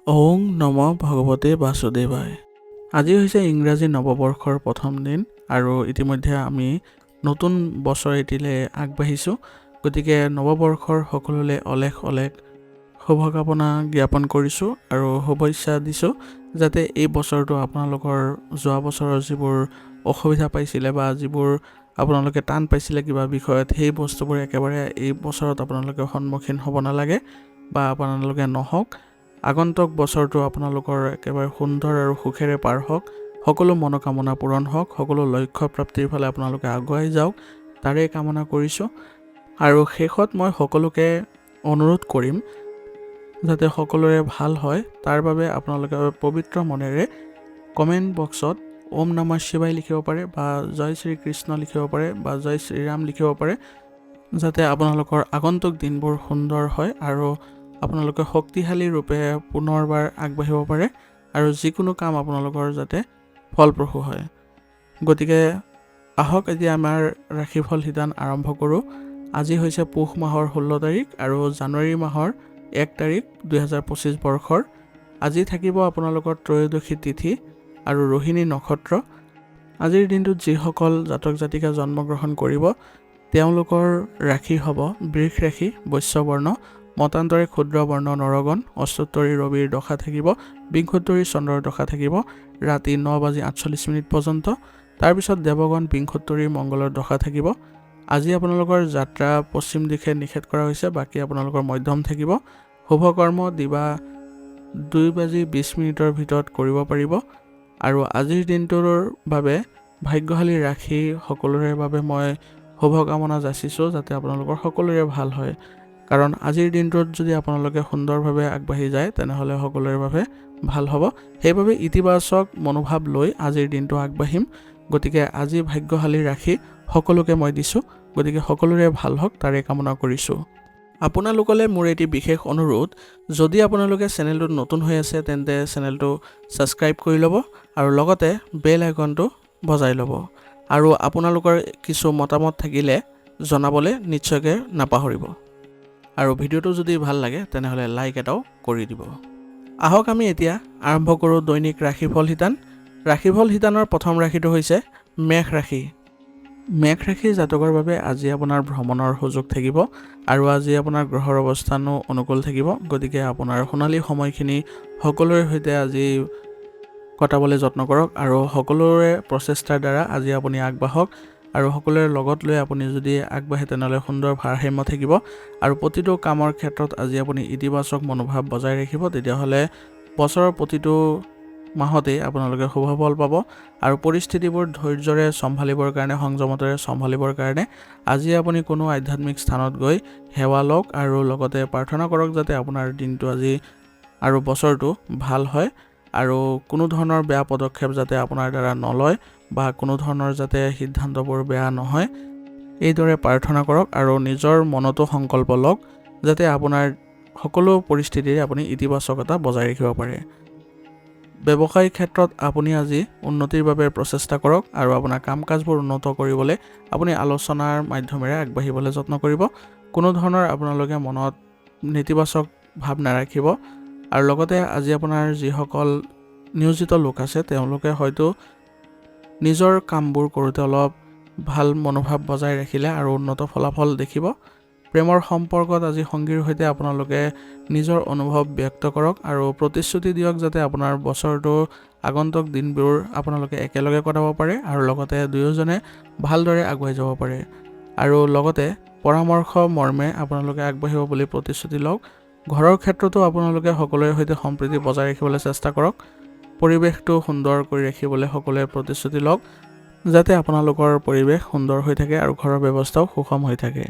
ওং নম ভগৱতে বাসুদেৱায়। আজি হৈছে ইংৰাজী নৱবৰ্ষৰ প্ৰথম দিন আৰু ইতিমধ্যে আমি নতুন বছৰ এটিলৈ আগবাঢ়িছোঁ। গতিকে নৱবৰ্ষৰ সকলোলৈ অলেখ শুভকামনা জ্ঞাপন কৰিছোঁ আৰু শুভেচ্ছা দিছোঁ যাতে এই বছৰটো আপোনালোকৰ যোৱা বছৰৰ যিবোৰ অসুবিধা পাইছিলে বা যিবোৰ আপোনালোকে টান পাইছিলে কিবা বিষয়ত, সেই বস্তুবোৰ একেবাৰে এই বছৰত আপোনালোকে সন্মুখীন হ'ব নালাগে বা আপোনালোকে নহওক। আগন্তুক বছৰটো আপোনালোকৰ একেবাৰে সুন্দৰ আৰু সুখেৰে পাৰ হওক, সকলো মনোকামনা পূৰণ হওক, সকলো লক্ষ্য প্ৰাপ্তিৰ ফালে আপোনালোকে আগুৱাই যাওক, তাৰেই কামনা কৰিছোঁ। আৰু শেষত মই সকলোকে অনুৰোধ কৰিম যাতে সকলোৰে ভাল হয়, তাৰ বাবে আপোনালোকে পবিত্ৰ মনেৰে কমেণ্ট বক্সত ওম নমঃ শিৱায় লিখিব পাৰে বা জয় শ্ৰীকৃষ্ণ লিখিব পাৰে বা জয় শ্ৰীৰাম লিখিব পাৰে, যাতে আপোনালোকৰ আগন্তুক দিনবোৰ সুন্দৰ হয় আৰু আপোনালোকে শক্তিশালী ৰূপে পুনৰবাৰ আগবাঢ়িব পাৰে আৰু যিকোনো কাম আপোনালোকৰ যাতে ফলপ্ৰসূ হয়। গতিকে আহক এতিয়া আমাৰ ৰাশিফল সিদ্ধান্ত আৰম্ভ কৰোঁ। আজি হৈছে পুহ মাহৰ 16 তাৰিখ আৰু জানুৱাৰী মাহৰ 1 তাৰিখ 2025 বৰ্ষৰ। আজি থাকিব আপোনালোকৰ ত্ৰয়োদশী তিথি আৰু ৰোহিণী নক্ষত্ৰ। আজিৰ দিনটোত যিসকল জাতক জাতিকা জন্মগ্ৰহণ কৰিব তেওঁলোকৰ ৰাশি হ'ব বৃষ ৰাশি, বৈশ্যবৰ্ণ, মতান্তৰে ক্ষুদ্ৰ বৰ্ণ নৰগণ, অষ্টোত্তৰী ৰবিৰ দশা থাকিব, বিংশোত্তৰী চন্দ্ৰৰ দশা থাকিব ৰাতি 9:48 পৰ্যন্ত। তাৰপিছত দেৱগণ বিংশোত্তৰী মংগলৰ দশা থাকিব। আজি আপোনালোকৰ যাত্ৰা পশ্চিম দিশে নিষেধ কৰা হৈছে, বাকী আপোনালোকৰ মধ্যম থাকিব। শুভকৰ্ম দিবা 2:20 ভিতৰত কৰিব পাৰিব। আৰু আজিৰ দিনটোৰ বাবে ভাগ্যশালী ৰাশি সকলোৰে বাবে মই শুভকামনা যাচিছোঁ যাতে আপোনালোকৰ সকলোৰে ভাল হয়, কাৰণ আজিৰ দিনটোত যদি আপোনালোকে সুন্দৰভাৱে আগবাঢ়ি যায় তেনেহ'লে সকলোৰে বাবে ভাল হ'ব। সেইবাবে ইতিবাচক মনোভাৱ লৈ আজিৰ দিনটো আগবাঢ়িম। গতিকে আজি ভাগ্যশালী ৰাশি সকলোকে মই দিছোঁ, গতিকে সকলোৰে ভাল হওক তাৰে কামনা কৰিছোঁ। আপোনালোকলৈ মোৰ এটি বিশেষ অনুৰোধ, যদি আপোনালোকে চেনেলটোত নতুন হৈ আছে তেন্তে চেনেলটো ছাবস্ক্ৰাইব কৰি ল'ব আৰু লগতে বেল আইকনটো বজাই ল'ব। আৰু আপোনালোকৰ কিছু মতামত থাকিলে জনাবলৈ নিশ্চয়কৈ নাপাহৰিব। আৰু ভিডিঅ'টো যদি ভাল লাগে তেনেহ'লে লাইক এটাও কৰি দিব। আহক আমি এতিয়া আৰম্ভ কৰোঁ দৈনিক ৰাশিফল শিতান। ৰাশিফল শিতানৰ প্ৰথম ৰাশিটো হৈছে মেষ ৰাশি। মেষ ৰাশিৰ জাতকৰ বাবে আজি আপোনাৰ ভ্ৰমণৰ সুযোগ থাকিব আৰু আজি আপোনাৰ গ্ৰহৰ অৱস্থানো অনুকূল থাকিব। গতিকে আপোনাৰ সোণালী সময়খিনি সকলোৰে সৈতে আজি কটাবলৈ যত্ন কৰক আৰু সকলোৰে প্ৰচেষ্টাৰ দ্বাৰা আজি আপুনি আগবাঢ়ক আৰু সকলোৰে লগত লৈ আপুনি যদি আগবাঢ়ে তেনেহ'লে সুন্দৰ ভাৰসাম্য থাকিব আৰু প্ৰতিটো কামৰ ক্ষেত্ৰত আজি আপুনি ইতিবাচক মনোভাৱ বজাই ৰাখিব। তেতিয়াহ'লে বছৰৰ প্ৰতিটো মাহতেই আপোনালোকে শুভ ফল পাব আৰু পৰিস্থিতিবোৰ ধৈৰ্যৰে চম্ভালিবৰ কাৰণে, সংযমতেৰে চম্ভালিবৰ কাৰণে আজি আপুনি কোনো আধ্যাত্মিক স্থানত গৈ সেৱা লওক আৰু লগতে প্ৰাৰ্থনা কৰক যাতে আপোনাৰ দিনটো আজি আৰু বছৰটো ভাল হয় আৰু কোনো ধৰণৰ বেয়া পদক্ষেপ যাতে আপোনাৰ দ্বাৰা নলয় বা কোনো ধৰণৰ যাতে সিদ্ধান্তবোৰ বেয়া নহয়, এইদৰে প্ৰাৰ্থনা কৰক আৰু নিজৰ মনতো সংকল্প লওক যাতে আপোনাৰ সকলো পৰিস্থিতিৰে আপুনি ইতিবাচকতা বজাই ৰাখিব পাৰে। ব্যৱসায়িক ক্ষেত্ৰত আপুনি আজি উন্নতিৰ বাবে প্ৰচেষ্টা কৰক আৰু আপোনাৰ কাম কাজবোৰ উন্নত কৰিবলৈ আপুনি আলোচনাৰ মাধ্যমেৰে আগবাঢ়িবলৈ যত্ন কৰিব। কোনো ধৰণৰ আপোনালোকে মনত নেতিবাচক ভাৱ নাৰাখিব আৰু লগতে আজি আপোনাৰ যিসকল নিয়োজিত লোক আছে তেওঁলোকে হয়তো নিজৰ কামবোৰ কৰোঁতে অলপ ভাল মনোভাৱ বজাই ৰাখিলে আৰু উন্নত ফলাফল দেখিব। প্ৰেমৰ সম্পৰ্কত আজি সংগীৰ সৈতে আপোনালোকে নিজৰ অনুভৱ ব্যক্ত কৰক আৰু প্ৰতিশ্ৰুতি দিয়ক যাতে আপোনাৰ বছৰটো আগন্তুক দিনবোৰ আপোনালোকে একেলগে কটাব পাৰে আৰু লগতে দুয়োজনে ভালদৰে আগুৱাই যাব পাৰে। আৰু লগতে পৰামৰ্শ মৰ্মে আপোনালোকে আগবাঢ়িব বুলি প্ৰতিশ্ৰুতি লওক। ঘৰৰ ক্ষেত্ৰতো আপোনালোকে সকলোৰে সৈতে সম্প্ৰীতি বজাই ৰাখিবলৈ চেষ্টা কৰক। পৰিৱেশটো সুন্দৰ কৰি ৰাখিবলৈ সকলোৱে প্ৰতিশ্ৰুতি লওক যাতে আপোনালোকৰ পৰিৱেশ সুন্দৰ হৈ থাকে আৰু ঘৰৰ ব্যৱস্থাও সুষম হৈ থাকে।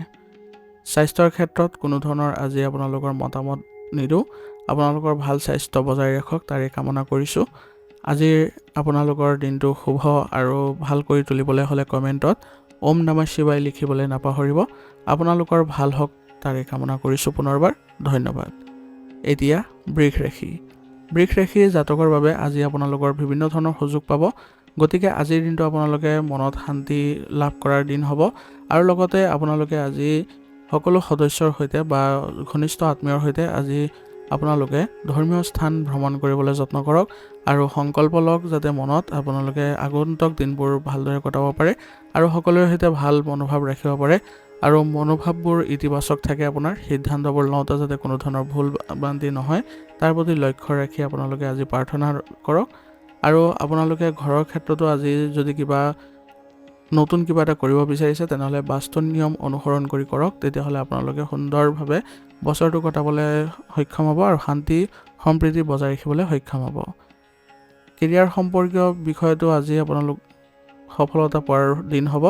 স্বাস্থ্যৰ ক্ষেত্ৰত কোনো ধৰণৰ আজি আপোনালোকৰ মতামত নিদিওঁ, আপোনালোকৰ ভাল স্বাস্থ্য বজাই ৰাখক তাৰে কামনা কৰিছোঁ। আজিৰ আপোনালোকৰ দিনটো শুভ আৰু ভাল কৰি তুলিবলৈ হ'লে কমেণ্টত ওম নমঃ শিৱায় লিখিবলৈ নাপাহৰিব। আপোনালোকৰ ভাল হওক তাৰে কামনা কৰিছোঁ পুনৰবাৰ, ধন্যবাদ। এতিয়া বৃষ ৰাশি। বৃষ ৰাশিৰ জাতকৰ বাবে আজি আপোনালোকৰ বিভিন্ন ধৰণৰ সুযোগ পাব। গতিকে আজিৰ দিনটো আপোনালোকে মনত শান্তি লাভ কৰাৰ দিন হ'ব আৰু লগতে আপোনালোকে আজি সকলো সদস্যৰ সৈতে বা ঘনিষ্ঠ আত্মীয়ৰ সৈতে আজি আপোনালোকে ধৰ্মীয় স্থান ভ্ৰমণ কৰিবলৈ যত্ন কৰক আৰু সংকল্প লওক যাতে মনত আপোনালোকে আগন্তুক দিনবোৰ ভালদৰে কটাব পাৰে আৰু সকলোৰে সৈতে ভাল মনোভাৱ ৰাখিব পাৰে আৰু মনোভাৱবোৰ ইতিবাচক থাকে। আপোনাৰ সিদ্ধান্তবোৰ লওঁতে যাতে কোনো ধৰণৰ ভুল ভ্ৰান্তি নহয় তাৰ প্ৰতি লক্ষ্য ৰাখি আপোনালোকে আজি প্ৰাৰ্থনা কৰক। আৰু আপোনালোকে ঘৰৰ ক্ষেত্ৰতো আজি যদি নতুন কিবা এটা কৰিব বিচাৰিছে তেনেহ'লে বাস্তু নিয়ম অনুসৰণ কৰি কৰক, তেতিয়াহ'লে আপোনালোকে সুন্দৰভাৱে বছৰটো কটাবলৈ সক্ষম হ'ব আৰু শান্তি সম্প্ৰীতি বজাই ৰাখিবলৈ সক্ষম হ'ব। কেৰিয়াৰ সম্পৰ্কীয় বিষয়টো আজি আপোনালোক সফলতা পোৱাৰ দিন হ'ব।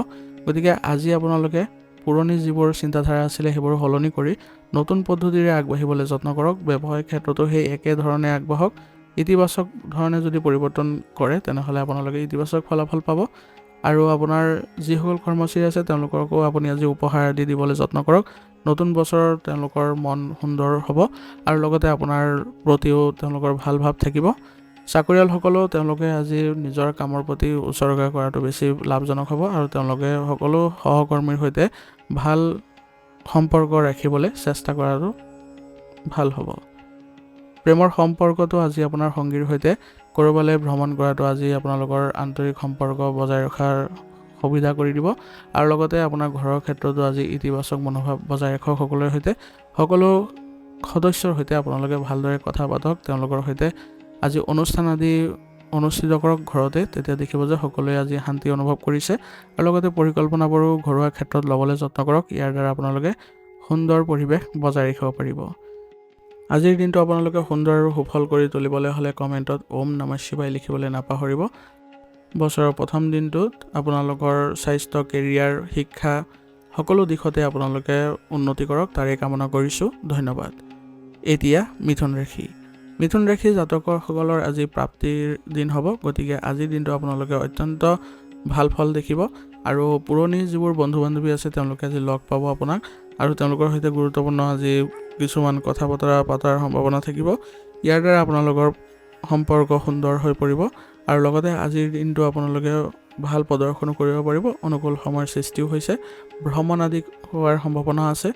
গতিকে আজি আপোনালোকে পুৰণি যিবোৰ চিন্তাধাৰা আছিলে সেইবোৰ সলনি কৰি নতুন পদ্ধতিৰে আগবাঢ়িবলৈ যত্ন কৰক। ব্যৱসায়িক ক্ষেত্ৰতো সেই একেধৰণে আগবাঢ়ক। ইতিবাচক ধৰণে যদি পৰিৱৰ্তন কৰে তেনেহ'লে আপোনালোকে ইতিবাচক ফলাফল পাব আৰু আপোনাৰ যিসকল কৰ্মচাৰী আছে তেওঁলোককো আপুনি আজি উপহাৰ আদি দিবলৈ যত্ন কৰক। নতুন বছৰত তেওঁলোকৰ মন সুন্দৰ হ'ব আৰু লগতে আপোনাৰ প্ৰতিও তেওঁলোকৰ ভাল ভাৱ থাকিব। চাকৰিয়ালসকলেও তেওঁলোকে আজি নিজৰ কামৰ প্ৰতি উৎসৰ্গা কৰাটো বেছি লাভজনক হ'ব আৰু তেওঁলোকে সকলো সহকৰ্মীৰ সৈতে ভাল সম্পৰ্ক ৰাখিবলৈ চেষ্টা কৰাটো ভাল হ'ব। প্ৰেমৰ সম্পৰ্কটো আজি আপোনাৰ সংগীৰ সৈতে ক'ৰবালৈ ভ্ৰমণ কৰাটো আজি আপোনালোকৰ আন্তৰিক সম্পৰ্ক বজাই ৰখাৰ সুবিধা কৰি দিব আৰু লগতে আপোনাৰ ঘৰৰ ক্ষেত্ৰতো আজি ইতিবাচক মনোভাৱ বজাই ৰাখক। সকলোৰে সৈতে সকলো সদস্যৰ সৈতে আপোনালোকে ভালদৰে কথা পাতক, তেওঁলোকৰ সৈতে আজি অনুষ্ঠান আদি অনুষ্ঠিত কৰক ঘৰতে, তেতিয়া দেখিব যে সকলোৱে আজি শান্তি অনুভৱ কৰিছে আৰু লগতে পৰিকল্পনাবোৰো ঘৰুৱা ক্ষেত্ৰত ল'বলৈ যত্ন কৰক। ইয়াৰ দ্বাৰা আপোনালোকে সুন্দৰ পৰিৱেশ বজাই ৰাখিব পাৰিব। আজিৰ দিনটো আপোনালোকে সুন্দৰ আৰু সুফল কৰি তুলিবলৈ হ'লে কমেণ্টত ওম নমঃ শিৱায় লিখিবলৈ নাপাহৰিব। বছৰৰ প্ৰথম দিনটোত আপোনালোকৰ স্বাস্থ্য, কেৰিয়াৰ, শিক্ষা সকলো দিশতে আপোনালোকে উন্নতি কৰক, তাৰে কামনা কৰিছোঁ। ধন্যবাদ। এতিয়া মিথুন ৰাশি জাতকসকলৰ আজি প্ৰাপ্তিৰ দিন হ'ব। গতিকে আজিৰ দিনটো আপোনালোকে অত্যন্ত ভাল ফল দেখিব আৰু পুৰণি যিবোৰ বন্ধু বান্ধৱী আছে তেওঁলোকে আজি লগ পাব আপোনাক আৰু তেওঁলোকৰ সৈতে গুৰুত্বপূৰ্ণ আজি কিছুমান কথা বতৰা পতাৰ সম্ভাৱনা থাকিব। ইয়াৰ দ্বাৰা আপোনালোকৰ সম্পৰ্ক সুন্দৰ হৈ পৰিব আৰু লগতে আজিৰ দিনটো আপোনালোকে ভাল প্ৰদৰ্শনো কৰিব পাৰিব। অনুকূল সময়ৰ সৃষ্টিও হৈছে, ভ্ৰমণ আদি হোৱাৰ সম্ভাৱনা আছে।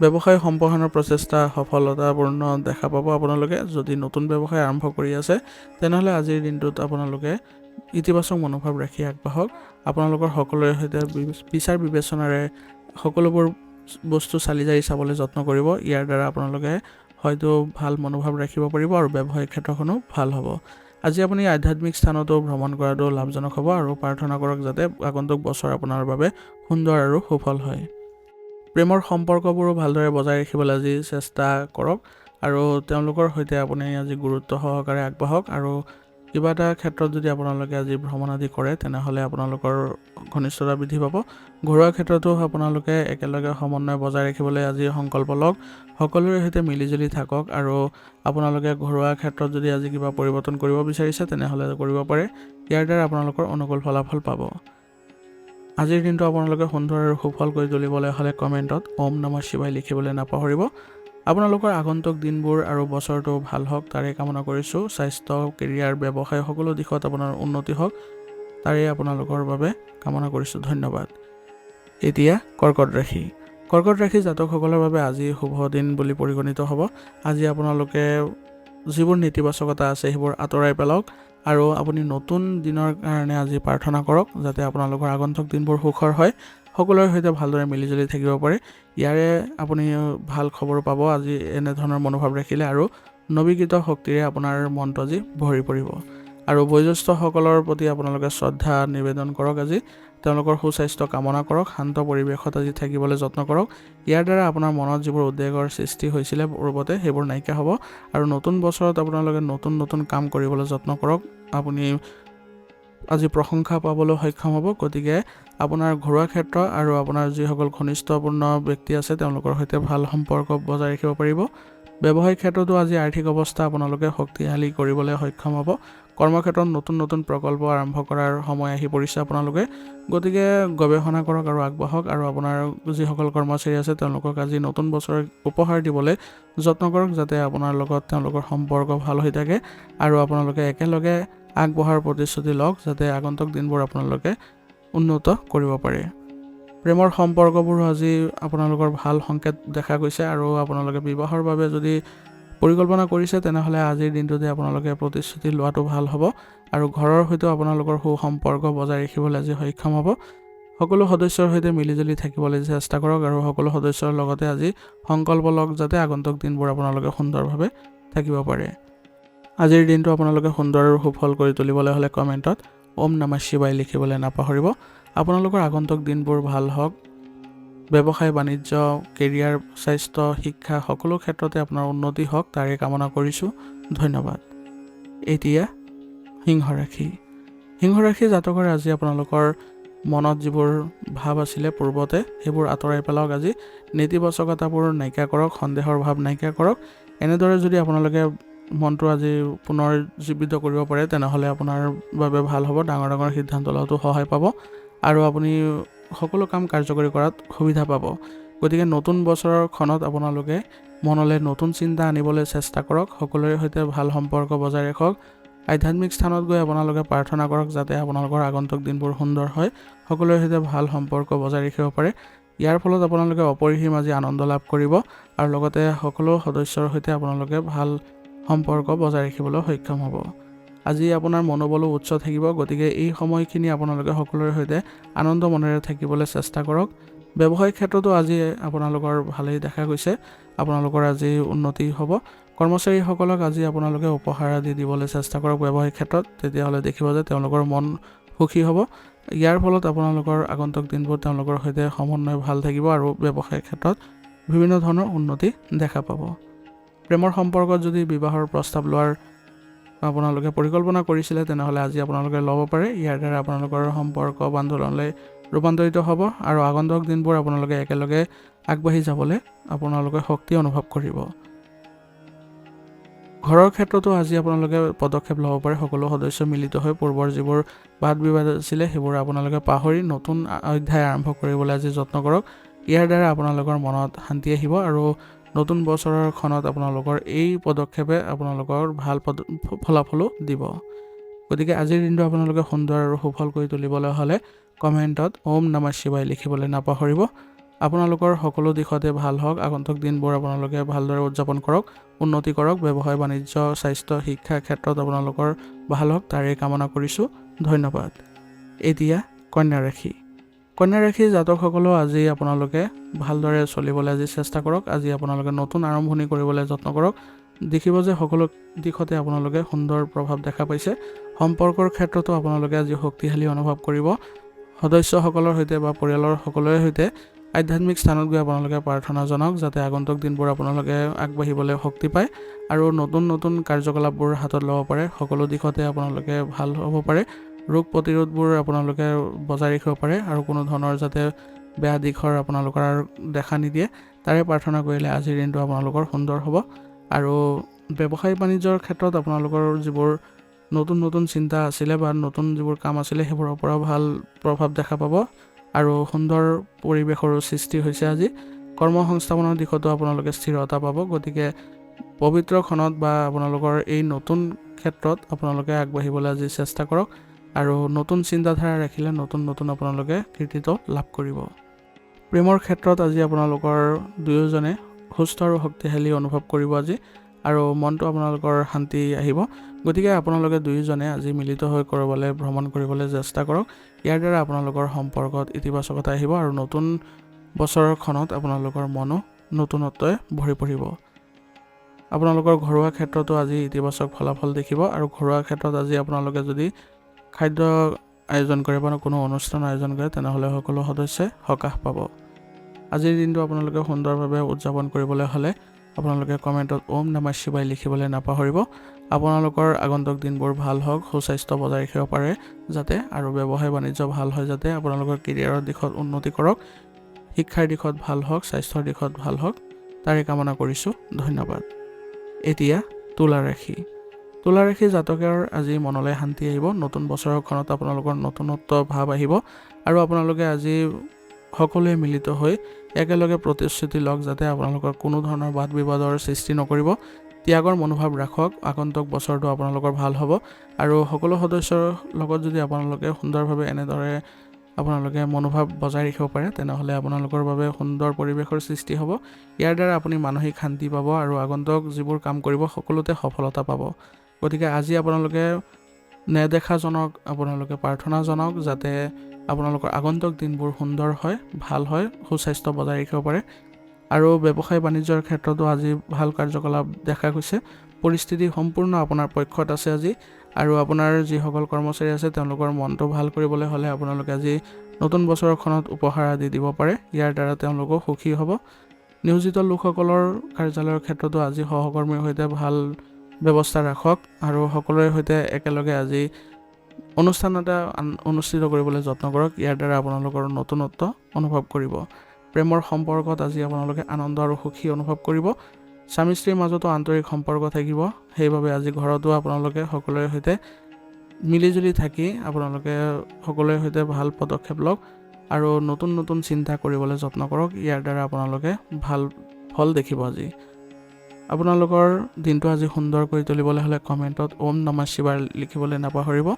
ব্যৱসায় সম্প্ৰসাৰণৰ প্ৰচেষ্টা সফলতাপূৰ্ণ দেখা পাব আপোনালোকে। যদি নতুন ব্যৱসায় আৰম্ভ কৰি আছে তেনেহ'লে আজিৰ দিনটোত আপোনালোকে ইতিবাচক মনোভাৱ ৰাখি আগবাঢ়ক। আপোনালোকৰ সকলোৰে সৈতে বিচাৰ বিবেচনাৰে সকলোবোৰ বস্তু চালি জাৰি চাবলৈ যত্ন কৰিব। ইয়াৰ দ্বাৰা আপোনালোকে হয়তো ভাল মনোভাৱ ৰাখিব পাৰিব আৰু ব্যৱসায়িক ক্ষেত্ৰখনো ভাল হ'ব। আজি আপুনি আধ্যাত্মিক স্থানতো ভ্ৰমণ কৰাটো লাভজনক হ'ব আৰু প্ৰাৰ্থনা কৰক যাতে আগন্তুক বছৰ আপোনাৰ বাবে সুন্দৰ আৰু সুফল হয়। প্ৰেমৰ সম্পৰ্কবোৰো ভালদৰে বজাই ৰাখিবলৈ আজি চেষ্টা কৰক আৰু তেওঁলোকৰ সৈতে আপুনি আজি গুৰুত্ব সহকাৰে আগবাঢ়ক আৰু কিবা এটা ক্ষেত্ৰত যদি আপোনালোকে আজি ভ্ৰমণ আদি কৰে তেনেহ'লে আপোনালোকৰ ঘনিষ্ঠতা বৃদ্ধি পাব। ঘৰুৱা ক্ষেত্ৰতো আপোনালোকে একেলগে সমন্বয় বজাই ৰাখিবলৈ আজি সংকল্প লওক। সকলোৰে সৈতে মিলিজুলি থাকক আৰু আপোনালোকে ঘৰুৱা ক্ষেত্ৰত যদি আজি কিবা পৰিৱৰ্তন কৰিব বিচাৰিছে তেনেহ'লে কৰিব পাৰে। ইয়াৰ দ্বাৰা আপোনালোকৰ অনুকূল ফলাফল পাব। আজিৰ দিনটো আপোনালোকে সুন্দৰ আৰু সুফল কৰি তুলিবলৈ হ'লে কমেণ্টত ওম নমঃ শিৱায় লিখিবলৈ নাপাহৰিব। আপোনালোকৰ আগন্তুক দিনবোৰ আৰু বছৰটো ভাল হওক তাৰে কামনা কৰিছোঁ। স্বাস্থ্য, কেৰিয়াৰ, ব্যৱসায় সকলো দিশত আপোনাৰ উন্নতি হওক তাৰে আপোনালোকৰ বাবে কামনা কৰিছোঁ। ধন্যবাদ। এতিয়া কৰ্কট ৰাশি জাতকসকলৰ বাবে আজি শুভ দিন বুলি পৰিগণিত হ'ব। আজি আপোনালোকে যিবোৰ নেতিবাচকতা আছে সেইবোৰ আঁতৰাই পেলাওক আৰু আপুনি নতুন দিনৰ কাৰণে আজি প্ৰাৰ্থনা কৰক যাতে আপোনালোকৰ আগন্তুক দিনবোৰ সুখৰ হয়, সকলোৰে সৈতে ভালদৰে মিলিজুলি থাকিব পাৰে। ইয়াৰে আপুনি ভাল খবৰ পাব আজি এনেধৰণৰ মনোভাৱ ৰাখিলে আৰু নৱীকৃত শক্তিৰে আপোনাৰ মনটো আজি ভৰি পৰিব আৰু বয়োজ্যেষ্ঠসকলৰ প্ৰতি আপোনালোকে শ্ৰদ্ধা নিবেদন কৰক। আজি তেওঁলোকৰ সুস্বাস্থ্য কামনা কৰক, শান্ত পৰিৱেশত আজি থাকিবলৈ যত্ন কৰক। ইয়াৰ দ্বাৰা আপোনাৰ মনত যিবোৰ উদ্বেগৰ সৃষ্টি হৈছিলে পূৰ্বতে সেইবোৰ নাইকিয়া হ'ব আৰু নতুন বছৰত আপোনালোকে নতুন কাম কৰিবলৈ যত্ন কৰক। আপুনি আজি প্ৰশংসা পাবলৈ সক্ষম হ'ব। গতিকে আপোনাৰ ঘৰুৱা ক্ষেত্ৰ আৰু আপোনাৰ যিসকল ঘনিষ্ঠপূৰ্ণ ব্যক্তি আছে তেওঁলোকৰ সৈতে ভাল সম্পৰ্ক বজাই ৰাখিব পাৰিব। ব্যৱসায়িক ক্ষেত্ৰতো আজি আৰ্থিক অৱস্থা আপোনালোকে শক্তিশালী কৰিবলৈ সক্ষম হ'ব। কৰ্মক্ষেত্ৰত নতুন প্ৰকল্প আৰম্ভ কৰাৰ সময় আহি পৰিছে আপোনালোকে। গতিকে গৱেষণা কৰক আৰু আগবাঢ়ক আৰু আপোনাৰ যিসকল কৰ্মচাৰী আছে তেওঁলোকক আজি নতুন বছৰ উপহাৰ দিবলৈ যত্ন কৰক যাতে আপোনাৰ লগত তেওঁলোকৰ সম্পৰ্ক ভাল হৈ থাকে আৰু আপোনালোকে একেলগে আগবঢ়াৰ প্ৰতিশ্ৰুতি লওক যাতে আগন্তুক দিনবোৰ আপোনালোকে উন্নত কৰিব পাৰে। প্ৰেমৰ সম্পৰ্কবোৰ আজি আপোনালোকৰ ভাল সংকেত দেখা গৈছে আৰু আপোনালোকে বিবাহৰ বাবে যদি পৰিকল্পনা কৰিছে তেনেহ'লে আজিৰ দিনটোতে আপোনালোকে প্ৰতিশ্ৰুতি লোৱাটো ভাল হ'ব আৰু ঘৰৰ সৈতেও আপোনালোকৰ সুসম্পৰ্ক বজাই ৰাখিবলৈ আজি সক্ষম হ'ব। সকলো সদস্যৰ সৈতে মিলিজুলি থাকিবলৈ চেষ্টা কৰক আৰু সকলো সদস্যৰ লগতে আজি সংকল্প লওক যাতে আগন্তুক দিনবোৰ আপোনালোকে সুন্দৰভাৱে থাকিব পাৰে। আজিৰ দিনটো আপোনালোকে সুন্দৰ আৰু সুফল কৰি তুলিবলৈ হ'লে কমেণ্টত ওম নমঃ শিৱায় লিখিবলৈ নাপাহৰিব। আপোনালোকৰ আগন্তুক দিনবোৰ ভাল হওক। ব্যৱসায় বাণিজ্য, কেৰিয়াৰ, স্বাস্থ্য, শিক্ষা সকলো ক্ষেত্ৰতে আপোনাৰ উন্নতি হওক তাৰে কামনা কৰিছোঁ। ধন্যবাদ। এতিয়া সিংহ ৰাশি জাতকৰ আজি আপোনালোকৰ মনত যিবোৰ ভাৱ আছিলে পূৰ্বতে সেইবোৰ আঁতৰাই পেলাওক। আজি নেতিবাচকতাবোৰ নাইকিয়া কৰক, সন্দেহৰ ভাৱ নাইকিয়া কৰক। এনেদৰে যদি আপোনালোকে মনটো আজি পুনৰ জীৱিত কৰিব পাৰে তেনেহ'লে আপোনাৰ বাবে ভাল হ'ব। ডাঙৰ ডাঙৰ সিদ্ধান্ত লোৱাটো সহায় পাব আৰু আপুনি সকলো কাম কাৰ্যকৰী কৰাত সুবিধা পাব। গতিকে নতুন বছৰখনত আপোনালোকে মনলৈ নতুন চিন্তা আনিবলৈ চেষ্টা কৰক। সকলোৰে সৈতে ভাল সম্পৰ্ক বজাই ৰাখক। আধ্যাত্মিক স্থানত গৈ আপোনালোকে প্ৰাৰ্থনা কৰক যাতে আপোনালোকৰ আগন্তুক দিনবোৰ সুন্দৰ হয়, সকলোৰে সৈতে ভাল সম্পৰ্ক বজাই ৰাখিব পাৰে। ইয়াৰ ফলত আপোনালোকে অপৰিসীম আজি আনন্দ লাভ কৰিব আৰু লগতে সকলো সদস্যৰ সৈতে আপোনালোকে ভাল সম্পৰ্ক বজাই ৰাখিবলৈ সক্ষম হ'ব। আজি আপোনাৰ মনোবলো উচ্চ থাকিব। গতিকে এই সময়খিনি আপোনালোকে সকলোৰে সৈতে আনন্দ মনেৰে থাকিবলৈ চেষ্টা কৰক। ব্যৱসায়িক ক্ষেত্ৰতো আজি আপোনালোকৰ ভালেই দেখা গৈছে। আপোনালোকৰ আজি উন্নতি হ'ব। কৰ্মচাৰীসকলক আজি আপোনালোকে উপহাৰ আদি দিবলৈ চেষ্টা কৰক ব্যৱসায়িক ক্ষেত্ৰত। তেতিয়াহ'লে দেখিব যে তেওঁলোকৰ মন সুখী হ'ব। ইয়াৰ ফলত আপোনালোকৰ আগন্তুক দিনবোৰ তেওঁলোকৰ সৈতে সমন্বয় ভাল থাকিব আৰু ব্যৱসায়িক ক্ষেত্ৰত বিভিন্ন ধৰণৰ উন্নতি দেখা পাব। প্ৰেমৰ সম্পৰ্কত যদি বিবাহৰ প্ৰস্তাৱ লোৱাৰ আপোনালোকে পৰিকল্পনা কৰিছিলে তেনেহ'লে আজি আপোনালোকে ল'ব পাৰে। ইয়াৰ দ্বাৰা আপোনালোকৰ সম্পৰ্ক বান্ধোনলৈ ৰূপান্তৰিত হ'ব আৰু আগন্তুক দিনবোৰ আপোনালোকে একেলগে আগবাঢ়ি যাবলৈ আপোনালোকে শক্তি অনুভৱ কৰিব। ঘৰৰ ক্ষেত্ৰতো আজি আপোনালোকে পদক্ষেপ ল'ব পাৰে। সকলো সদস্য মিলিত হৈ পূৰ্বৰ যিবোৰ বাদ বিবাদ আছিলে সেইবোৰ আপোনালোকে পাহৰি নতুন অধ্যায় আৰম্ভ কৰিবলৈ আজি যত্ন কৰক। ইয়াৰ দ্বাৰা আপোনালোকৰ মনত শান্তি আহিব আৰু নতুন বছৰখনত আপোনালোকৰ এই পদক্ষেপে আপোনালোকৰ ভাল ফলাফলো দিব। গতিকে আজিৰ দিনটো আপোনালোকে সুন্দৰ আৰু সুফল কৰি তুলিবলৈ হ'লে কমেণ্টত ওম নমঃ শিৱায় লিখিবলৈ নাপাহৰিব। আপোনালোকৰ সকলো দিশতে ভাল হওক। আগন্তুক দিনবোৰ আপোনালোকে ভালদৰে উদযাপন কৰক, উন্নতি কৰক। ব্যৱসায় বাণিজ্য, স্বাস্থ্য, শিক্ষা ক্ষেত্ৰত আপোনালোকৰ ভাল হওক তাৰে কামনা কৰিছোঁ। ধন্যবাদ। এতিয়া কন্যা ৰাশি জাতকসকলেও আজি আপোনালোকে ভালদৰে চলিবলৈ আজি চেষ্টা কৰক। আজি আপোনালোকে নতুন আৰম্ভণি কৰিবলৈ যত্ন কৰক। দেখিব যে সকলো দিশতে আপোনালোকে সুন্দৰ প্ৰভাৱ দেখা পাইছে। সম্পৰ্কৰ ক্ষেত্ৰতো আপোনালোকে আজি শক্তিশালী অনুভৱ কৰিব। সদস্যসকলৰ সৈতে বা পৰিয়ালৰ সকলোৰে সৈতে আধ্যাত্মিক স্থানত গৈ আপোনালোকে প্ৰাৰ্থনা জনাওক যাতে আগন্তুক দিনবোৰ আপোনালোকে আগবাঢ়িবলৈ শক্তি পায় আৰু নতুন নতুন কাৰ্যকলাপবোৰ হাতত ল'ব পাৰে। সকলো দিশতে আপোনালোকে ভাল হ'ব পাৰে। ৰোগ প্ৰতিৰোধবোৰ আপোনালোকে বজাই ৰাখিব পাৰে আৰু কোনো ধৰণৰ যাতে বেয়া দিশৰ আপোনালোকৰ দেখা নিদিয়ে তাৰে প্ৰাৰ্থনা কৰিলে আজিৰ দিনটো আপোনালোকৰ সুন্দৰ হ'ব। আৰু ব্যৱসায় বাণিজ্যৰ ক্ষেত্ৰত আপোনালোকৰ যিবোৰ নতুন নতুন চিন্তা আছিলে বা নতুন যিবোৰ কাম আছিলে সেইবোৰৰ পৰাও ভাল প্ৰভাৱ দেখা পাব আৰু সুন্দৰ পৰিৱেশৰো সৃষ্টি হৈছে। আজি কৰ্ম সংস্থাপনৰ দিশতো আপোনালোকে স্থিৰতা পাব। গতিকে পবিত্ৰখনত বা আপোনালোকৰ এই নতুন ক্ষেত্ৰত আপোনালোকে আগবাঢ়িবলৈ আজি চেষ্টা কৰক আৰু নতুন চিন্তাধাৰা ৰাখিলে নতুন নতুন আপোনালোকে কৃতিত্ব লাভ কৰিব। প্ৰেমৰ ক্ষেত্ৰত আজি আপোনালোকৰ দুয়োজনে সুস্থ আৰু শক্তিশালী অনুভৱ কৰিব আজি আৰু মনটো আপোনালোকৰ শান্তি আহিব। গতিকে আপোনালোকে দুয়োজনে আজি মিলিত হৈ ক'ৰবালৈ ভ্ৰমণ কৰিবলৈ চেষ্টা কৰক। ইয়াৰ দ্বাৰা আপোনালোকৰ সম্পৰ্কত ইতিবাচকতা আহিব আৰু নতুন বছৰখনত আপোনালোকৰ মনো নতুনত্বই ভৰি পৰিব। আপোনালোকৰ ঘৰুৱা ক্ষেত্ৰতো আজি ইতিবাচক ফলাফল দেখিব আৰু ঘৰুৱা ক্ষেত্ৰত আজি আপোনালোকে যদি খাদ্য আয়োজন কৰে বা কোনো অনুষ্ঠান আয়োজন কৰে তেনেহ'লে সকলো সদস্যই সকাহ পাব। আজিৰ দিনটো আপোনালোকে সুন্দৰভাৱে উদযাপন কৰিবলৈ হ'লে আপোনালোকে কমেণ্টত ওম নমঃ শিৱায় লিখিবলৈ নাপাহৰিব। আপোনালোকৰ আগন্তুক দিনবোৰ ভাল হওক, সুস্বাস্থ্য বজাই ৰাখিব পাৰে যাতে আৰু ব্যৱসায় বাণিজ্য ভাল হয় যাতে আপোনালোকৰ কেৰিয়াৰৰ দিশত উন্নতি কৰক, শিক্ষাৰ দিশত ভাল হওক, স্বাস্থ্যৰ দিশত ভাল হওক তাৰে কামনা কৰিছোঁ। ধন্যবাদ। এতিয়া তুলা ৰাশি জাতকৰ আজি মনলৈ শান্তি আহিব। নতুন বছৰখনত আপোনালোকৰ নতুনত্ব ভাৱ আহিব আৰু আপোনালোকে আজি সকলোৱে মিলিত হৈ একেলগে প্ৰতিশ্ৰুতি লওক যাতে আপোনালোকৰ কোনো ধৰণৰ বাদ বিবাদৰ সৃষ্টি নকৰিব। ত্যাগৰ মনোভাৱ ৰাখক। আগন্তুক বছৰটো আপোনালোকৰ ভাল হ'ব আৰু সকলো সদস্যৰ লগত যদি আপোনালোকে সুন্দৰভাৱে এনেদৰে আপোনালোকে মনোভাৱ বজাই ৰাখিব পাৰে তেনেহ'লে আপোনালোকৰ বাবে সুন্দৰ পৰিৱেশৰ সৃষ্টি হ'ব। ইয়াৰ দ্বাৰা আপুনি মানসিক শান্তি পাব আৰু আগন্তুক যিবোৰ কাম কৰিব সকলোতে সফলতা পাব। গতিকে আজি আপোনালোকে নেদেখাজনক আপোনালোকে প্ৰাৰ্থনা জনাওক যাতে আপোনালোকৰ আগন্তুক দিনবোৰ সুন্দৰ হয়, ভাল হয়, সুস্বাস্থ্য বজাই ৰাখিব পাৰে। আৰু ব্যৱসায় বাণিজ্যৰ ক্ষেত্ৰতো আজি ভাল কাৰ্যকলাপ দেখা গৈছে। পৰিস্থিতি সম্পূৰ্ণ আপোনাৰ পক্ষত আছে আজি। আৰু আপোনাৰ যিসকল কৰ্মচাৰী আছে তেওঁলোকৰ মনটো ভাল কৰিবলৈ হ'লে আপোনালোকে আজি নতুন বছৰখনত উপহাৰ আদি দিব পাৰে। ইয়াৰ দ্বাৰা তেওঁলোকো সুখী হ'ব। নিয়োজিত লোকসকলৰ কাৰ্যালয়ৰ ক্ষেত্ৰতো আজি সহকৰ্মীৰ সৈতে ভাল ব্যৱস্থা ৰাখক আৰু সকলোৰে সৈতে একেলগে আজি অনুষ্ঠান এটা অনুষ্ঠিত কৰিবলৈ যত্ন কৰক। ইয়াৰ দ্বাৰা আপোনালোকৰ নতুনত্ব অনুভৱ কৰিব। প্ৰেমৰ সম্পৰ্কত আজি আপোনালোকে আনন্দ আৰু সুখী অনুভৱ কৰিব। স্বামী স্ত্ৰীৰ মাজতো আন্তৰিক সম্পৰ্ক থাকিব। সেইবাবে আজি ঘৰতো আপোনালোকে সকলোৰে সৈতে মিলিজুলি থাকি আপোনালোকে সকলোৰে সৈতে ভাল পদক্ষেপ লওক আৰু নতুন চিন্তা কৰিবলৈ যত্ন কৰক। ইয়াৰ দ্বাৰা আপোনালোকে ভাল ফল দেখিব। আজি আপোনালোকৰ দিনটো আজি সুন্দৰ কৰি তুলিবলৈ হ'লে কমেণ্টত ওম নমঃ শিৱায় লিখিবলৈ নাপাহৰিব।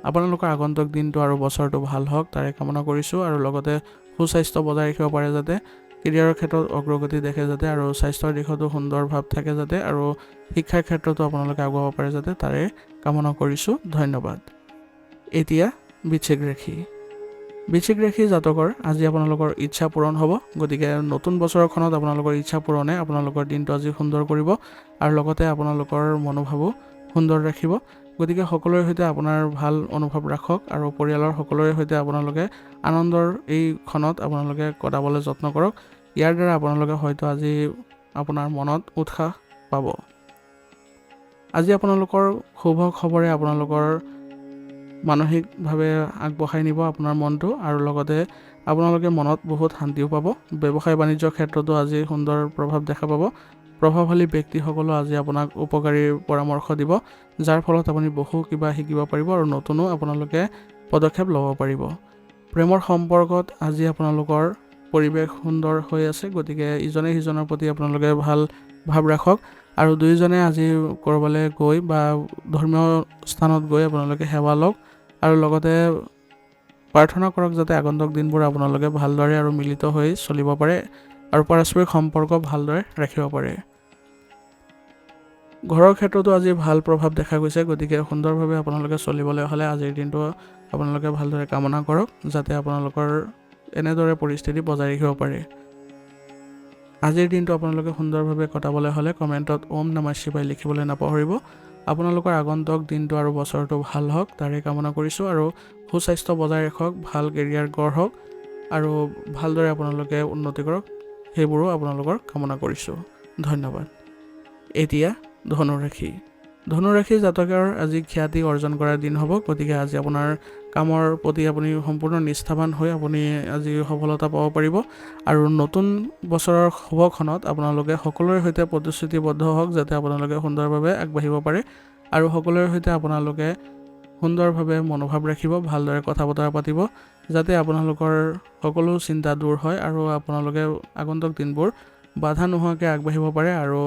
আপোনালোকৰ আগন্তুক দিনটো আৰু বছৰটো ভাল হওক তাৰে কামনা কৰিছোঁ আৰু লগতে সুস্বাস্থ্য বজাই ৰাখিব পাৰে যাতে, কেৰিয়াৰৰ ক্ষেত্ৰত অগ্ৰগতি দেখে যাতে আৰু স্বাস্থ্যৰ দিশতো সুন্দৰ ভাৱ থাকে যাতে আৰু শিক্ষাৰ ক্ষেত্ৰতো আপোনালোকে আগুৱাব পাৰে যাতে তাৰে কামনা কৰিছোঁ। ধন্যবাদ। এতিয়া বৃশ্চিক ৰাশি জাতকৰ আজি আপোনালোকৰ ইচ্ছা পূৰণ হ'ব। গতিকে নতুন বছৰখনত আপোনালোকৰ ইচ্ছা পূৰণে আপোনালোকৰ দিনটো আজি সুন্দৰ কৰিব আৰু লগতে আপোনালোকৰ মনোভাৱো সুন্দৰ ৰাখিব। গতিকে সকলোৰে সৈতে আপোনাৰ ভাল অনুভৱ ৰাখক আৰু পৰিয়ালৰ সকলোৰে সৈতে আপোনালোকে আনন্দৰ এই ক্ষণত আপোনালোকে কটাবলৈ যত্ন কৰক। ইয়াৰ দ্বাৰা আপোনালোকে হয়তো আজি আপোনাৰ মনত উৎসাহ পাব। আজি আপোনালোকৰ শুভ খবৰে আপোনালোকৰ মানসিকভাৱে আগবঢ়াই নিব আপোনাৰ মনটো আৰু লগতে আপোনালোকে মনত বহুত শান্তিও পাব। ব্যৱসায় বাণিজ্যৰ ক্ষেত্ৰতো আজি সুন্দৰ প্ৰভাৱ দেখা পাব। প্ৰভাৱশালী ব্যক্তিসকলেও আজি আপোনাক উপকাৰী পৰামৰ্শ দিব, যাৰ ফলত আপুনি বহু কিবা শিকিব পাৰিব আৰু নতুনো আপোনালোকে পদক্ষেপ ল'ব পাৰিব। প্ৰেমৰ সম্পৰ্কত আজি আপোনালোকৰ পৰিৱেশ সুন্দৰ হৈ আছে। গতিকে ইজনে সিজনৰ প্ৰতি আপোনালোকে ভাল ভাৱ ৰাখক আৰু দুয়োজনে আজি ক'ৰবালৈ গৈ বা ধৰ্মীয় স্থানত গৈ আপোনালোকে সেৱা লওক আৰু লগতে প্ৰাৰ্থনা কৰক যাতে আগন্তুক দিনবোৰ আপোনালোকে ভালদৰে আৰু মিলিত হৈ চলিব পাৰে আৰু পাৰস্পৰিক সম্পৰ্ক ভালদৰে ৰাখিব পাৰে। ঘৰৰ ক্ষেত্ৰতো আজি ভাল প্ৰভাৱ দেখা গৈছে। গতিকে সুন্দৰভাৱে আপোনালোকে চলিবলৈ হ'লে আজিৰ দিনটো আপোনালোকে ভালদৰে কামনা কৰক যাতে আপোনালোকৰ এনেদৰে পৰিস্থিতি বজাই ৰাখিব পাৰে। আজিৰ দিনটো আপোনালোকে সুন্দৰভাৱে কটাবলৈ হ'লে কমেণ্টত ওম নমঃ শিৱায় লিখিবলৈ নাপাহৰিব। আপোনালোকৰ আগন্তুক দিনটো আৰু বছৰটো ভাল হওক তাৰে কামনা কৰিছোঁ আৰু সুস্বাস্থ্য বজাই ৰাখক, ভাল কেৰিয়াৰ গঢ়ক আৰু ভালদৰে আপোনালোকে উন্নতি কৰক, সেইবোৰো আপোনালোকৰ কামনা কৰিছোঁ। ধন্যবাদ। এতিয়া ধনুৰাশি জাতকৰ আজি খ্যাতি অৰ্জন কৰাৰ দিন হ'ব। গতিকে আজি আপোনাৰ কামৰ প্ৰতি আপুনি সম্পূৰ্ণ নিষ্ঠাৱান হৈ আপুনি আজি সফলতা পাব পাৰিব আৰু নতুন বছৰৰ শুভক্ষণত আপোনালোকে সকলোৰে সৈতে প্ৰতিশ্ৰুতিবদ্ধ হওক যাতে আপোনালোকে সুন্দৰভাৱে আগবাঢ়িব পাৰে আৰু সকলোৰে সৈতে আপোনালোকে সুন্দৰভাৱে মনোভাৱ ৰাখিব, ভালদৰে কথা বতৰা পাতিব যাতে আপোনালোকৰ সকলো চিন্তা দূৰ হয় আৰু আপোনালোকে আগন্তুক দিনবোৰ বাধা নোহোৱাকৈ আগবাঢ়িব পাৰে আৰু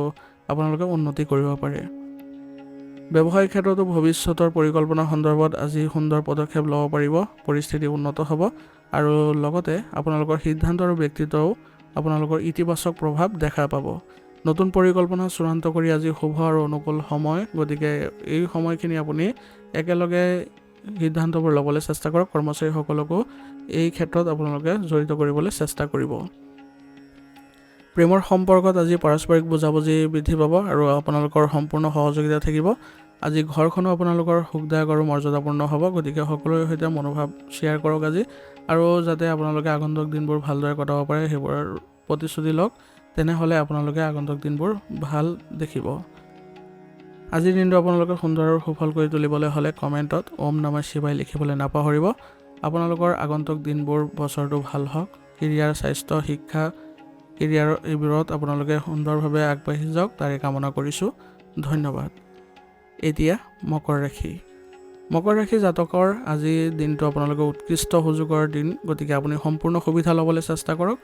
আপোনালোকে উন্নতি কৰিব পাৰে। ব্যৱসায়িক ক্ষেত্ৰতো ভৱিষ্যতৰ পৰিকল্পনা সন্দৰ্ভত আজি সুন্দৰ পদক্ষেপ ল'ব পাৰিব, পৰিস্থিতি উন্নত হ'ব আৰু লগতে আপোনালোকৰ সিদ্ধান্ত আৰু ব্যক্তিত্বও আপোনালোকৰ ইতিবাচক প্ৰভাৱ দেখা পাব। নতুন পৰিকল্পনা চূড়ান্ত কৰি আজি শুভ আৰু অনুকূল সময়। গতিকে এই সময়খিনি আপুনি একেলগে সিদ্ধান্তবোৰ ল'বলৈ চেষ্টা কৰক। কৰ্মচাৰীসকলকো এই ক্ষেত্ৰত আপোনালোকে জড়িত কৰিবলৈ চেষ্টা কৰিব। প্ৰেমৰ সম্পৰ্কত আজি পাৰস্পৰিক বুজাবুজি বৃদ্ধি পাব আৰু আপোনালোকৰ সম্পূৰ্ণ সহযোগিতা থাকিব। আজি ঘৰখনো আপোনালোকৰ সুখদায়ক আৰু মৰ্যাদাপূৰ্ণ হ'ব। গতিকে সকলোৰে সৈতে মনোভাৱ শ্বেয়াৰ কৰক আজি আৰু যাতে আপোনালোকে আগন্তুক দিনবোৰ ভালদৰে কটাব পাৰে সেইবোৰৰ প্ৰতিশ্ৰুতি লওক, তেনেহ'লে আপোনালোকে আগন্তুক দিনবোৰ ভাল দেখিব। আজিৰ দিনটো আপোনালোকে সুন্দৰ আৰু সুফল কৰি তুলিবলৈ হ'লে কমেণ্টত ওম নমঃ শিৱায় লিখিবলৈ নাপাহৰিব। আপোনালোকৰ আগন্তুক দিনবোৰ বছৰটো ভাল হওক। কেৰিয়াৰ, স্বাস্থ্য, শিক্ষা, কেৰিয়াৰৰ এইবোৰত আপোনালোকে সুন্দৰভাৱে আগবাঢ়ি যাওক তাৰে কামনা কৰিছোঁ। ধন্যবাদ। এতিয়া মকৰ ৰাশি জাতকৰ আজি দিনটো আপোনালোকে উৎকৃষ্ট সুযোগৰ দিন। গতিকে আপুনি সম্পূৰ্ণ সুবিধা ল'বলৈ চেষ্টা কৰক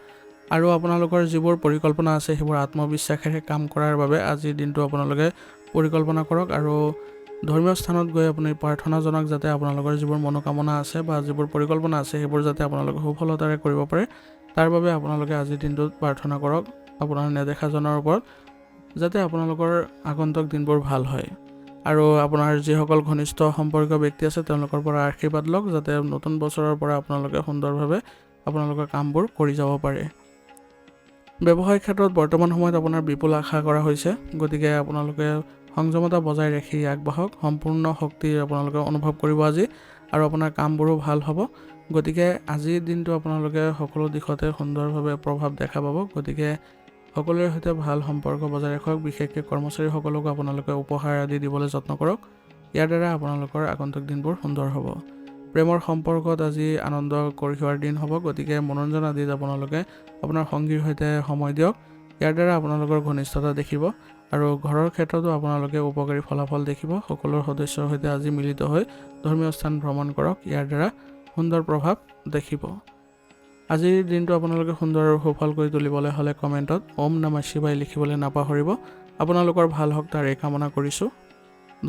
আৰু আপোনালোকৰ যিবোৰ পৰিকল্পনা আছে সেইবোৰ আত্মবিশ্বাসেৰে কাম কৰাৰ বাবে আজিৰ দিনটো আপোনালোকে পৰিকল্পনা কৰক আৰু ধৰ্মীয় স্থানত গৈ আপুনি প্ৰাৰ্থনা জনাওক যাতে আপোনালোকৰ যিবোৰ মনোকামনা আছে বা যিবোৰ পৰিকল্পনা আছে সেইবোৰ যাতে আপোনালোকে সফলতাৰে কৰিব পাৰে। তাৰ বাবে আপোনালোকে আজিৰ দিনটোত প্ৰাৰ্থনা কৰক আপোনাৰ নেদেখাজনৰ ওপৰত, যাতে আপোনালোকৰ আগন্তুক দিনবোৰ ভাল হয়। আৰু আপোনাৰ যিসকল ঘনিষ্ঠ সম্পৰ্কীয় ব্যক্তি আছে তেওঁলোকৰ পৰা আশীৰ্বাদ লওক, যাতে নতুন বছৰৰ পৰা আপোনালোকে সুন্দৰভাৱে আপোনালোকৰ কামবোৰ কৰি যাব পাৰে। ব্যৱসায়িক ক্ষেত্ৰত বৰ্তমান সময়ত আপোনাৰ বিপুল আশা কৰা হৈছে, গতিকে আপোনালোকে সংযমতা বজাই ৰাখি আগবাঢ়ক। সম্পূৰ্ণ শক্তি আপোনালোকে অনুভৱ কৰিব আজি, আৰু আপোনাৰ কামবোৰো ভাল হ'ব। গতিকে আজিৰ দিনটো আপোনালোকে সকলো দিশতে সুন্দৰভাৱে প্ৰভাৱ দেখা পাব। গতিকে সকলোৰে সৈতে ভাল সম্পৰ্ক বজাই ৰাখক। বিশেষকৈ কৰ্মচাৰীসকলকো আপোনালোকে উপহাৰ আদি দিবলৈ যত্ন কৰক। ইয়াৰ দ্বাৰা আপোনালোকৰ আগন্তুক দিনবোৰ সুন্দৰ হ'ব। প্ৰেমৰ সম্পৰ্কত আজি আনন্দ কঢ়িওৱাৰ দিন হ'ব। গতিকে মনোৰঞ্জন আদিত আপোনালোকে আপোনাৰ সংগীৰ সৈতে সময় দিয়ক। ইয়াৰ দ্বাৰা আপোনালোকৰ ঘনিষ্ঠতা দেখিব, আৰু ঘৰৰ ক্ষেত্ৰতো আপোনালোকে উপকাৰী ফলাফল দেখিব। সকলো সদস্যৰ সৈতে আজি মিলিত হৈ ধৰ্মীয় স্থান ভ্ৰমণ কৰক। ইয়াৰ দ্বাৰা সুন্দৰ প্ৰভাৱ দেখিব। আজিৰ দিনটো আপোনালোকে সুন্দৰ আৰু সুফল কৰি তুলিবলৈ হ'লে কমেণ্টত ওম নমঃ শিৱায় লিখিবলৈ নাপাহৰিব। আপোনালোকৰ ভাল হওক তাৰেই কামনা কৰিছোঁ।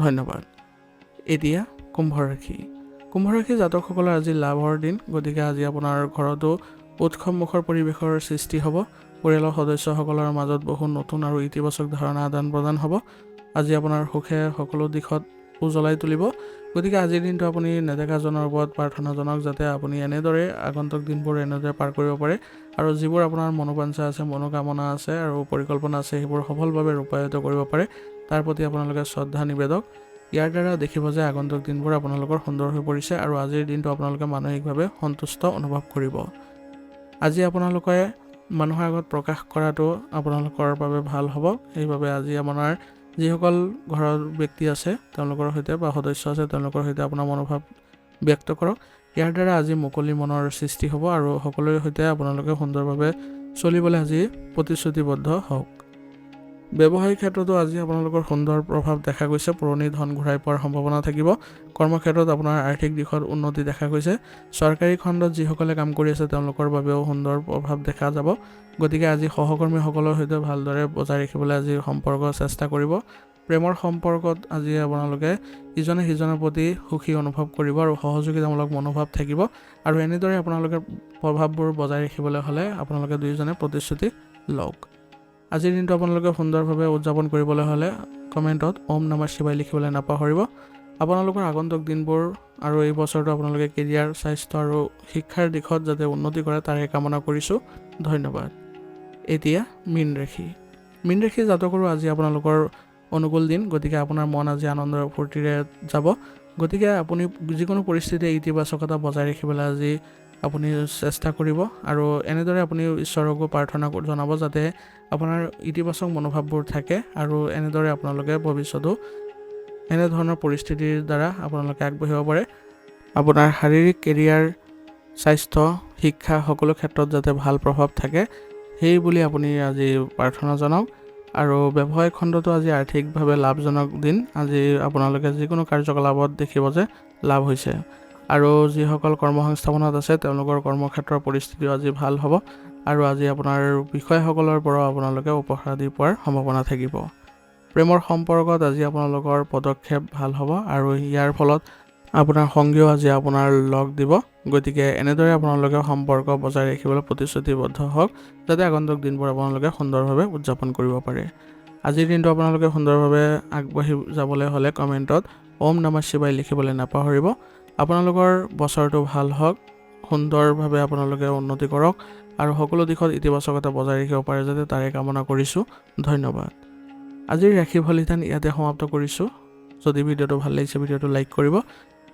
ধন্যবাদ। এতিয়া কুম্ভ ৰাশি। কুম্ভ ৰাশি জাতকসকলৰ আজি লাভৰ দিন। গতিকে আজি আপোনাৰ ঘৰতো উৎসৱমুখৰ পৰিৱেশৰ সৃষ্টি হ'ব। পৰিয়ালৰ সদস্যসকলৰ মাজত বহু নতুন আৰু ইতিবাচক ধাৰণা আদান প্ৰদান হ'ব। আজি আপোনাৰ সুখে সকলো দিশত উজ্বলাই তুলিব। গতিকে আজিৰ দিনটো আপুনি নেদেখাজনৰ ওপৰত প্ৰাৰ্থনা জনাওক, যাতে আপুনি এনেদৰে আগন্তুক দিনবোৰ এনেদৰে পাৰ কৰিব পাৰে, আৰু যিবোৰ আপোনাৰ মনোবাঞ্ছা আছে, মনোকামনা আছে আৰু পৰিকল্পনা আছে সেইবোৰ সফলভাৱে ৰূপায়িত কৰিব পাৰে। তাৰ প্ৰতি আপোনালোকে শ্ৰদ্ধা নিবেদক। ইয়াৰ দ্বাৰা দেখিব যে আগন্তুক দিনবোৰ আপোনালোকৰ সুন্দৰ হৈ পৰিছে, আৰু আজিৰ দিনটো আপোনালোকে মানসিকভাৱে সন্তুষ্ট অনুভৱ কৰিব। আজি আপোনালোকে মানুহৰ আগত প্ৰকাশ কৰাটো আপোনালোকৰ বাবে ভাল হ'ব। সেইবাবে আজি আপোনাৰ যিসকল ঘৰৰ ব্যক্তি আছে তেওঁলোকৰ সৈতে বা সদস্য আছে তেওঁলোকৰ সৈতে আপোনাৰ মনোভাৱ ব্যক্ত কৰক। ইয়াৰ দ্বাৰা আজি মুকলি মনৰ সৃষ্টি হ'ব, আৰু সকলোৰে সৈতে আপোনালোকে সুন্দৰভাৱে চলিবলৈ আজি প্ৰতিশ্ৰুতিবদ্ধ হওক। ব্যৱসায়িক ক্ষেত্ৰতো আজি আপোনালোকৰ সুন্দৰ প্ৰভাৱ দেখা গৈছে। পুৰণি ধন ঘূৰাই পোৱাৰ সম্ভাৱনা থাকিব। কৰ্মক্ষেত্ৰত আপোনাৰ আৰ্থিক দিশত উন্নতি দেখা গৈছে। চৰকাৰী খণ্ডত যিসকলে কাম কৰি আছে তেওঁলোকৰ বাবেও সুন্দৰ প্ৰভাৱ দেখা যাব। গতিকে আজি সহকৰ্মীসকলৰ সৈতে ভালদৰে বজাই ৰাখিবলৈ আজি সম্পৰ্ক চেষ্টা কৰিব। প্ৰেমৰ সম্পৰ্কত আজি আপোনালোকে ইজনে সিজনৰ প্ৰতি সুখী অনুভৱ কৰিব, আৰু সহযোগিতামূলক মনোভাৱ থাকিব। আৰু এনেদৰে আপোনালোকে প্ৰভাৱবোৰ বজাই ৰাখিবলৈ হ'লে আপোনালোকে দুয়োজনে প্ৰতিশ্ৰুতি লওক। আজিৰ দিনটো আপোনালোকে সুন্দৰভাৱে উদযাপন কৰিবলৈ হ'লে কমেণ্টত ওম নমঃ শিৱায় লিখিবলৈ নাপাহৰিব। আপোনালোকৰ আগন্তুক দিনবোৰ আৰু এই বছৰটো আপোনালোকে কেৰিয়াৰ, স্বাস্থ্য আৰু শিক্ষাৰ দিশত যাতে উন্নতি কৰে তাৰে কামনা কৰিছোঁ। ধন্যবাদ। এতিয়া মীন ৰাশি। মীন ৰাশি জাতকৰো আজি আপোনালোকৰ অনুকূল দিন। গতিকে আপোনাৰ মন আজি আনন্দ ফূৰ্তিৰে যাব। গতিকে আপুনি যিকোনো পৰিস্থিতিতে ইতিবাচকতা বজাই ৰাখিবলৈ আজি আপুনি চেষ্টা কৰিব, আৰু এনেদৰে আপুনি ঈশ্বৰকো প্ৰাৰ্থনা জনাব যাতে আপোনাৰ ইতিবাচক মনোভাৱবোৰ থাকে, আৰু এনেদৰে আপোনালোকে ভৱিষ্যতো এনেধৰণৰ পৰিস্থিতিৰ দ্বাৰা আপোনালোকে আগবাঢ়িব পাৰে। আপোনাৰ শাৰীৰিক, কেৰিয়াৰ, স্বাস্থ্য, শিক্ষা সকলো ক্ষেত্ৰত যাতে ভাল প্ৰভাৱ থাকে সেই বুলি আপুনি আজি প্ৰাৰ্থনা জনাওক। আৰু ব্যৱসায়িক খণ্ডতো আজি আৰ্থিকভাৱে লাভজনক দিন। আজি আপোনালোকে যিকোনো কাৰ্যকলাপত দেখিব যে লাভ হৈছে, আৰু যিসকল কৰ্মসংস্থাপনত আছে তেওঁলোকৰ কৰ্মক্ষেত্ৰৰ পৰিস্থিতিও আজি ভাল হ'ব, আৰু আজি আপোনাৰ বিষয়াসকলৰ পৰাও আপোনালোকে উপহাৰ আদি পোৱাৰ সম্ভাৱনা থাকিব। প্ৰেমৰ সম্পৰ্কত আজি আপোনালোকৰ পদক্ষেপ ভাল হ'ব, আৰু ইয়াৰ ফলত আপোনাৰ সংগীও আজি আপোনাৰ লগ দিব। গতিকে এনেদৰে আপোনালোকে সম্পৰ্ক বজাই ৰাখিবলৈ প্ৰতিশ্ৰুতিবদ্ধ হওক, যাতে আগন্তুক দিনবোৰ আপোনালোকে সুন্দৰভাৱে উদযাপন কৰিব পাৰে। আজিৰ দিনটো আপোনালোকে সুন্দৰভাৱে আগবাঢ়ি যাবলৈ হ'লে কমেণ্টত ওম নমঃ শিৱায় লিখিবলৈ নাপাহৰিব। আপোনালোকৰ বছৰটো ভাল হওক, সুন্দৰভাৱে আপোনালোকে উন্নতি কৰক, আৰু সকলো দিশত ইতিবাচকতা বজাই ৰাখিব পাৰে যাতে তাৰে কামনা কৰিছোঁ। ধন্যবাদ। আজিৰ ৰাশি ফলিতান ইয়াতে সমাপ্ত কৰিছোঁ। যদি ভিডিঅ'টো ভাল লাগিছে ভিডিঅ'টো লাইক কৰিব।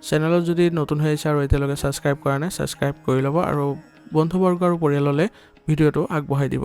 চেনেলত যদি নতুন হৈ আহিছে আৰু এতিয়ালৈকে ছাবস্ক্ৰাইব কৰা নাই ছাবস্ক্ৰাইব কৰি ল'ব, আৰু বন্ধুবৰ্গ আৰু পৰিয়াললৈ ভিডিঅ'টো আগবঢ়াই দিব।